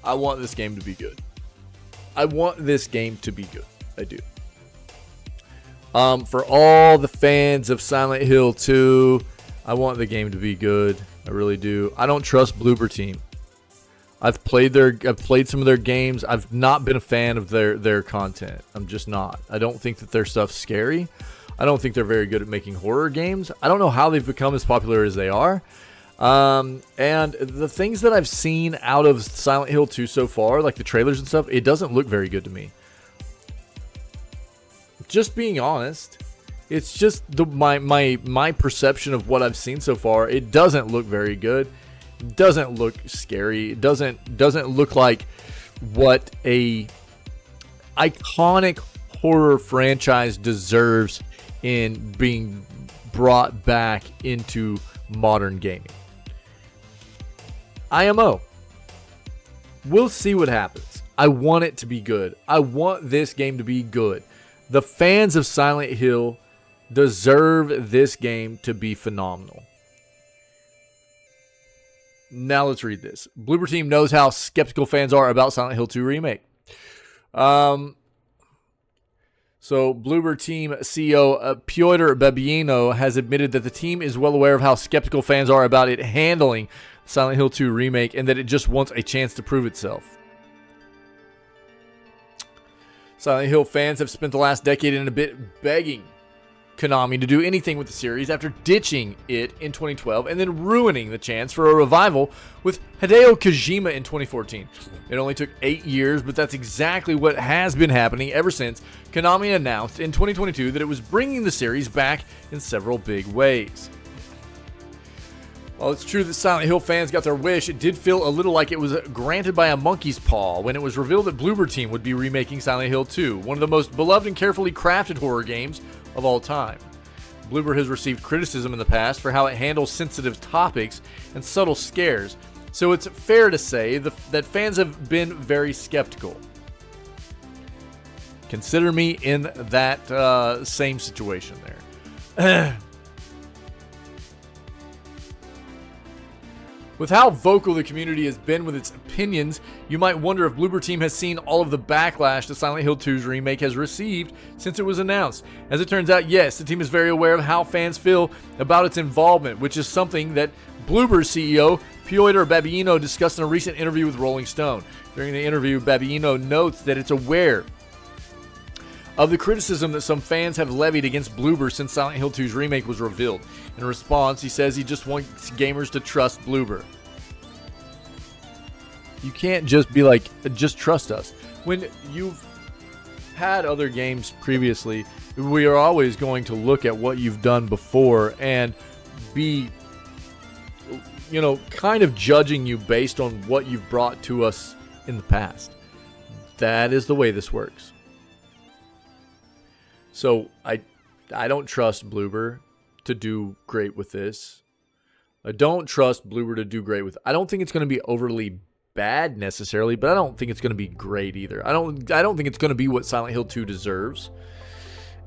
I want this game to be good. I want this game to be good. I do. For all the fans of Silent Hill 2, I want the game to be good. I really do. I don't trust Bloober Team. I've played some of their games. I've not been a fan of their content. I'm just not. I don't think that their stuff's scary. I don't think they're very good at making horror games. I don't know how they've become as popular as they are. And the things that I've seen out of Silent Hill 2 so far, like the trailers and stuff, it doesn't look very good to me. Just being honest, it's just my perception of what I've seen so far. It doesn't look very good. It doesn't look scary. It doesn't look like what a iconic horror franchise deserves in being brought back into modern gaming. IMO. We'll see what happens. I want it to be good. I want this game to be good. The fans of Silent Hill deserve this game to be phenomenal. Now let's read this. Bloober Team knows how skeptical fans are about Silent Hill 2 Remake. So Bloober Team CEO Piotr Babino has admitted that the team is well aware of how skeptical fans are about it handling Silent Hill 2 Remake and that it just wants a chance to prove itself. Silent Hill fans have spent the last decade and a bit begging Konami to do anything with the series after ditching it in 2012 and then ruining the chance for a revival with Hideo Kojima in 2014. It only took 8 years, but that's exactly what has been happening ever since Konami announced in 2022 that it was bringing the series back in several big ways. While it's true that Silent Hill fans got their wish, it did feel a little like it was granted by a monkey's paw when it was revealed that Bloober Team would be remaking Silent Hill 2, one of the most beloved and carefully crafted horror games of all time. Bloober has received criticism in the past for how it handles sensitive topics and subtle scares, so it's fair to say that fans have been very skeptical. Consider me in that same situation there. With how vocal the community has been with its opinions, you might wonder if Bloober Team has seen all of the backlash that Silent Hill 2's remake has received since it was announced. As it turns out, yes, the team is very aware of how fans feel about its involvement, which is something that Bloober's CEO, Piotr Babino, discussed in a recent interview with Rolling Stone. During the interview, Babino notes that it's aware of the criticism that some fans have levied against Bloober since Silent Hill 2's remake was revealed. In response, he says he just wants gamers to trust Bloober. You can't just be like, just trust us. When you've had other games previously, we are always going to look at what you've done before and be, kind of judging you based on what you've brought to us in the past. That is the way this works. So I don't trust Bloober to do great with this. I don't trust Bloober to do great with. I don't think it's going to be overly bad necessarily, but I don't think it's going to be great either. I don't think it's going to be what Silent Hill 2 deserves.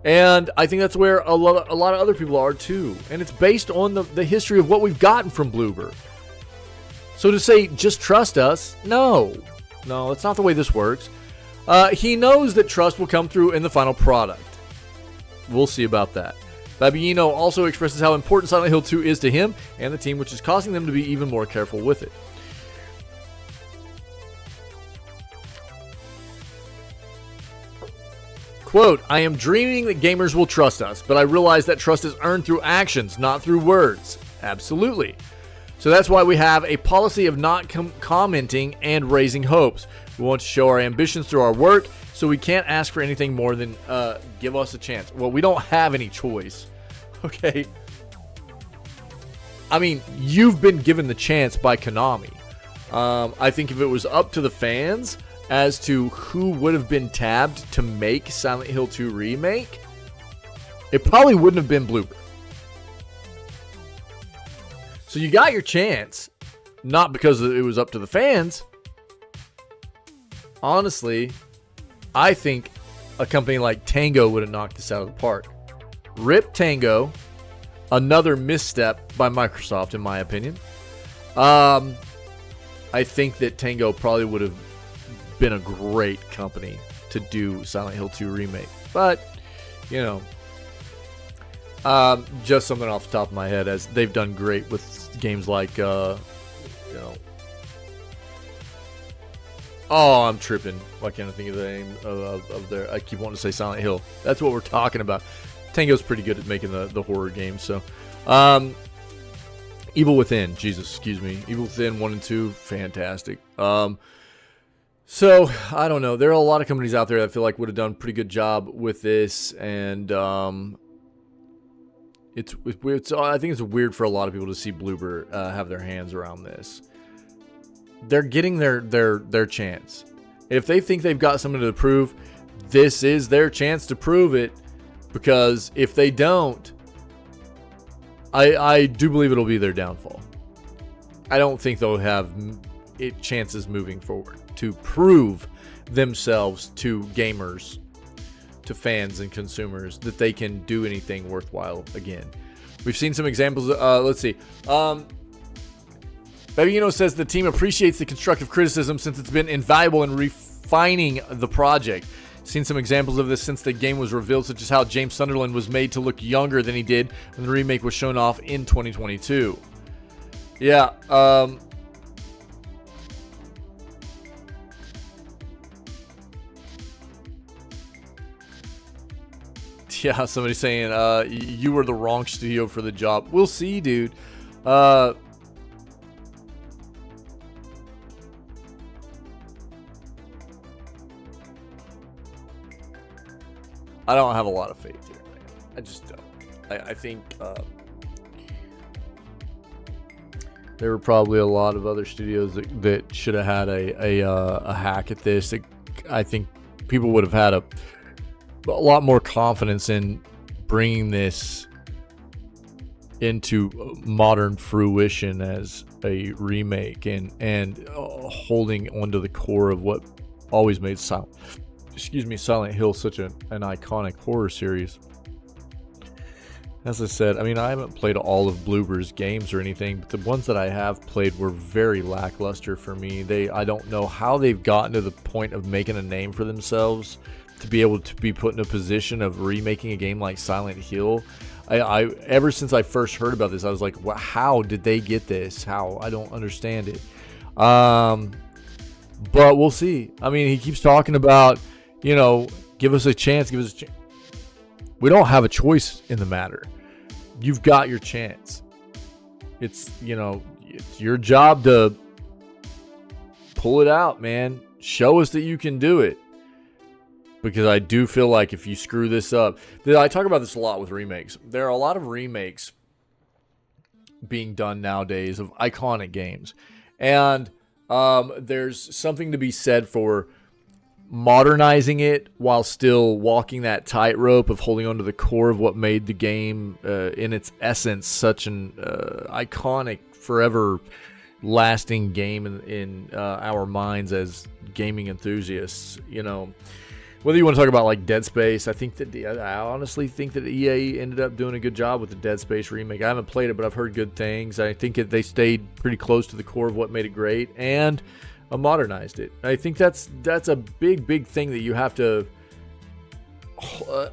And I think that's where a lot of other people are too. And it's based on the history of what we've gotten from Bloober. So to say just trust us, no, that's not the way this works. He knows that trust will come through in the final product. We'll see about that. Babino also expresses how important Silent Hill 2 is to him and the team, which is causing them to be even more careful with it. Quote, I am dreaming that gamers will trust us, but I realize that trust is earned through actions, not through words. Absolutely. So that's why we have a policy of not commenting and raising hopes. We want to show our ambitions through our work, so we can't ask for anything more than give us a chance. Well, we don't have any choice, okay? I mean, you've been given the chance by Konami. I think if it was up to the fans as to who would have been tabbed to make Silent Hill 2 Remake, it probably wouldn't have been Bloober. So you got your chance, not because it was up to the fans. Honestly, I think a company like Tango would have knocked this out of the park. Rip Tango, another misstep by Microsoft in my opinion. I think that Tango probably would have been a great company to do Silent Hill 2 Remake. But, you know, just something off the top of my head, as they've done great with games like, you know, oh, I'm tripping. Why can't I think of the name of their, I keep wanting to say Silent Hill. That's what we're talking about. Tango's pretty good at making the horror games, so, Evil Within, Evil Within 1 and 2, fantastic. So, I don't know. There are a lot of companies out there that I feel like would have done a pretty good job with this, and it's weird. So I think it's weird for a lot of people to see Bloober have their hands around this. They're getting their chance. If they think they've got something to prove, this is their chance to prove it, because if they don't, I do believe it'll be their downfall. I don't think they'll have chances moving forward to prove themselves to gamers, to fans and consumers, that they can do anything worthwhile again. We've seen some examples. Let's see. Babino says the team appreciates the constructive criticism since it's been invaluable in refining the project. Seen some examples of this since the game was revealed, such as how James Sunderland was made to look younger than he did when the remake was shown off in 2022. Yeah, yeah, somebody's saying, you were the wrong studio for the job. We'll see, dude. I don't have a lot of faith here, man. I just don't. I think there were probably a lot of other studios that should have had a hack at this. I think people would have had a lot more confidence in bringing this into modern fruition as a remake, and holding onto the core of what always made Silent Hill such an iconic horror series. As I said, I mean, I haven't played all of Bloober's games or anything, but the ones that I have played were very lackluster for me. I don't know how they've gotten to the point of making a name for themselves to be able to be put in a position of remaking a game like Silent Hill. I ever since I first heard about this, I was like, well, how did they get this? How? I don't understand it. But we'll see. I mean, he keeps talking about, you know, give us a chance, We don't have a choice in the matter. You've got your chance. It's, you know, it's your job to pull it out, man. Show us that you can do it. Because I do feel like if you screw this up, I talk about this a lot with remakes. There are a lot of remakes being done nowadays of iconic games. And there's something to be said for modernizing it while still walking that tightrope of holding on to the core of what made the game in its essence such an iconic, forever lasting game in our minds as gaming enthusiasts. You know, whether you want to talk about like Dead Space, I honestly think that EA ended up doing a good job with the Dead Space remake. I haven't played it, but I've heard good things. I think they stayed pretty close to the core of what made it great, and modernized it. I think that's a big thing that you have to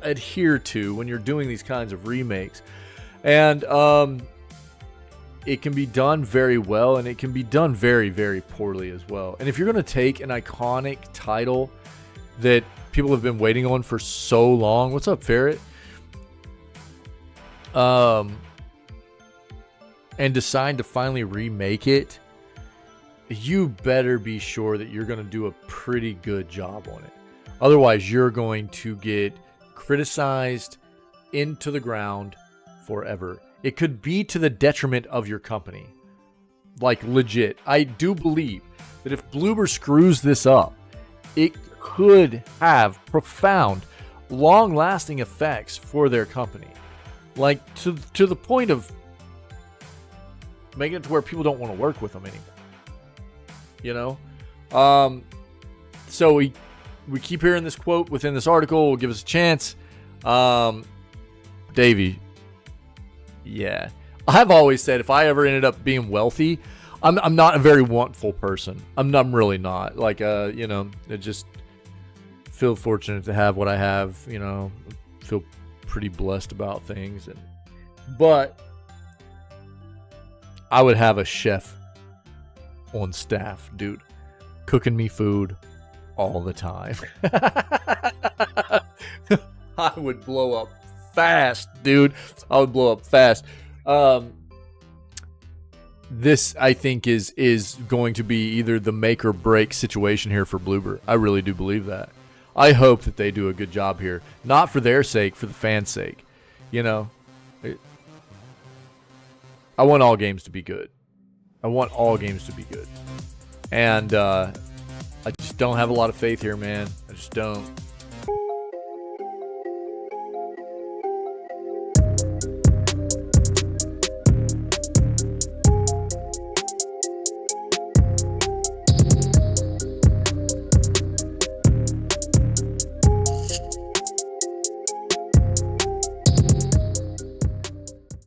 adhere to when you're doing these kinds of remakes. And it can be done very well, and it can be done very, very poorly as well. And if you're going to take an iconic title that people have been waiting on for so long, what's up, Ferret? And decide to finally remake it, you better be sure that you're going to do a pretty good job on it. Otherwise, you're going to get criticized into the ground forever. It could be to the detriment of your company. Like, legit. I do believe that if Bloober screws this up, it could have profound, long-lasting effects for their company. Like, to the point of making it to where people don't want to work with them anymore. You know? So we keep hearing this quote within this article. Will give us a chance. Davey. Yeah. I've always said if I ever ended up being wealthy, I'm not a very wantful person. I'm really not. Like, you know, I just feel fortunate to have what I have. You know, feel pretty blessed about things, but I would have a chef on staff, dude, cooking me food all the time. I would blow up fast, dude. I would blow up fast. This, I think, is going to be either the make or break situation here for Bloober. I really do believe that. I hope that they do a good job here, not for their sake, for the fans' sake. You know, I want all games to be good. I want all games to be good. And I just don't have a lot of faith here, man. I just don't.